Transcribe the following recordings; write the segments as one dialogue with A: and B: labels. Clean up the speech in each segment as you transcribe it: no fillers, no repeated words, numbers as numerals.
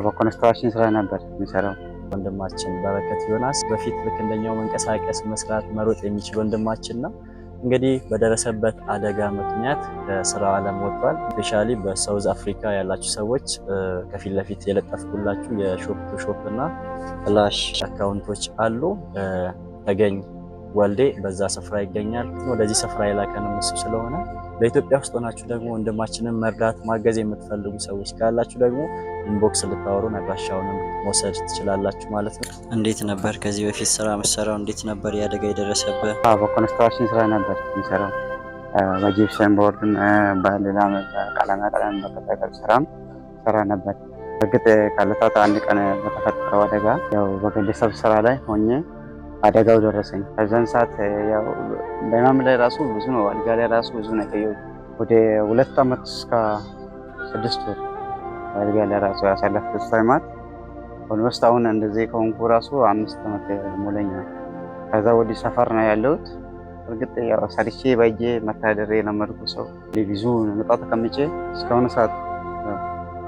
A: በኮንስትራክሽን ስራ ነበር የሚሰራው።
B: ወንድማችን በረከት ዮናስ በፊት ልክ እንደኛው መንቀሳቀስ፣ መስራት፣ መሮጥ የሚችል ወንድማችን ነው። እንግዲህ በደረሰበት አደጋ ምክንያት ከስራው ዓለም ወጥቷል። ስፔሻሊ በሳውዝ አፍሪካ ያላችሁ ሰዎች ከፊት ለፊት የለጠፍኩላችሁ የሾፕ ቱ ሾፕ እና ፍላሽ አካውንቶች አሉ። ተገኝ ወልዴ በዛ ስፍራ ይገኛል። ወደዚህ ስፍራ የላከንም እሱ ስለሆነ በኢትዮጵያ ውስጥ ሆናችሁ ደግሞ ወንድማችንን መርዳት ማገዝ የምትፈልጉ ሰዎች ካላችሁ ደግሞ ኢንቦክስ ልታወሩ አድራሻውንም መውሰድ ትችላላችሁ ማለት ነው። እንዴት ነበር ከዚህ በፊት ስራ መሰራው? እንዴት ነበር ያደጋ የደረሰበት?
A: በኮንስትራክሽን ስራ ነበር የሚሰራው። በጂፕሰን ቦርድም በሌላ ቀለም በቀጠቀጥ ስራም ሰራ ነበር። እርግጥ ካለታት አንድ ቀን በተፈጠረው አደጋ ያው በግለሰብ ስራ ላይ ሆኜ አደጋው ደረሰኝ። ከዛን ሰዓት ያው በህመም ላይ ራሱ ብዙ ነው፣ አልጋ ላይ ራሱ ብዙ ነው የቆየሁት። ወደ 2 ዓመት እስከ 6 ወር አልጋ ላይ ራሱ ያሳለፍኩት ታይማት ኦልሞስት አሁን እንደዚህ ከሆንኩ ራሱ 5 ዓመት ሞላኛል። ከዛ ወዲህ ሰፈር ነው ያለሁት። እርግጥ ያው ሰርቼ በእጄ መታደሬ ለመድኩ ሰው ብዙ መጣ ተቀምጬ እስካሁን ሰዓት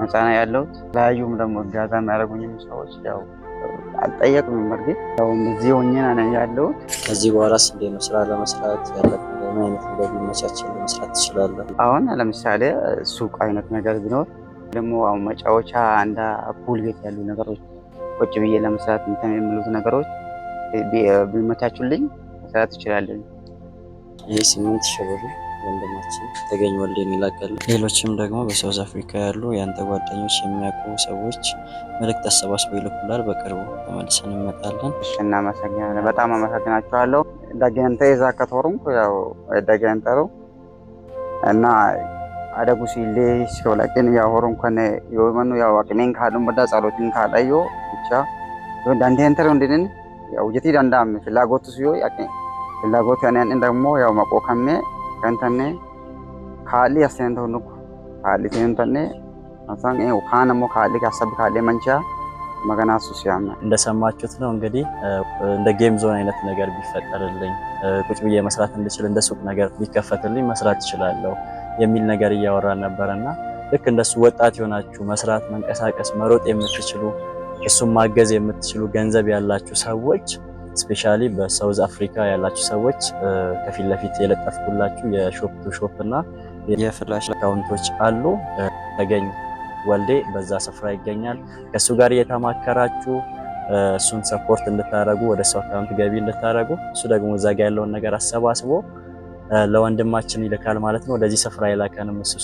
A: ነፃ ነው ያለሁት። ለያዩም ደግሞ እርዳታ የሚያደርጉኝም ሰዎች ያው አልጠየቁም። እርግጥ ያው እንደዚህ ሆኜ ነው ያለሁት።
B: ከዚህ በኋላስ እንዴት ነው ስራ ለመስራት ያለብን? ምን አይነት ነገር ቢመቻችን ለመስራት ትችላለህ?
A: አሁን ለምሳሌ ሱቅ አይነት ነገር ቢኖር ደግሞ አሁን መጫወቻ እንደ ፑል ቤት ያሉ ነገሮች ቁጭ ብዬ ለመስራት እንትን የሚሉት ነገሮች ቢመቻቹልኝ መስራት እችላለሁ።
B: ይህ 8,000 ብር ወንድማችን ተገኝ ወልዴ የሚላከል። ሌሎችም ደግሞ በሳውዝ አፍሪካ ያሉ የአንተ ጓደኞች የሚያውቁ ሰዎች መልእክት አሰባስበው ይልኩላል። በቅርቡ ተመልሰን እንመጣለን።
A: እናመሰግናለን። በጣም አመሰግናችኋለሁ። ዳገንተ የዛከተሩም ያው ዳገንተሩ እና አደጉ ሲሌ ሲወላቅን ያው ሆሮን ከነ የወመኑ ያው አቅሜን ካሉም በዳ ጸሎትን ካላዮ ብቻ ዳንዴንተሩ እንደነን ያው የቲ ዳንዳም ፍላጎቱ ሲዮ ያቀ ፍላጎቱ ያንን ደግሞ ያው መቆከሜ ከንተኔ ካሊ ያሰንተው ነው ካሊ ተንተኔ አሳን ካነሞ ካሊ ካሰብ ካሊ መንቻ መገናሱ ሲያም
B: እንደሰማችሁት ነው። እንግዲህ እንደ ጌም ዞን አይነት ነገር ቢፈጠርልኝ ቁጭ ብዬ መስራት እንድችል እንደ ሱቅ ነገር ቢከፈትልኝ መስራት እችላለሁ የሚል ነገር እያወራን ነበርና ልክ እንደሱ ወጣት የሆናችሁ መስራት፣ መንቀሳቀስ፣ መሮጥ የምትችሉ እሱም ማገዝ የምትችሉ ገንዘብ ያላችሁ ሰዎች ስፔሻሊ በሳውዝ አፍሪካ ያላችሁ ሰዎች ከፊት ለፊት የለጠፍኩላችሁ የሾፕ ቱ ሾፕ እና የፍላሽ አካውንቶች አሉ። ተገኝ ወልዴ በዛ ስፍራ ይገኛል። ከሱ ጋር እየተማከራችሁ እሱን ሰፖርት እንድታረጉ ወደ እሱ አካውንት ገቢ እንድታረጉ እሱ ደግሞ እዛ ጋር ያለውን ነገር አሰባስቦ ለወንድማችን ይልካል ማለት ነው። ወደዚህ ስፍራ የላከንም እሱ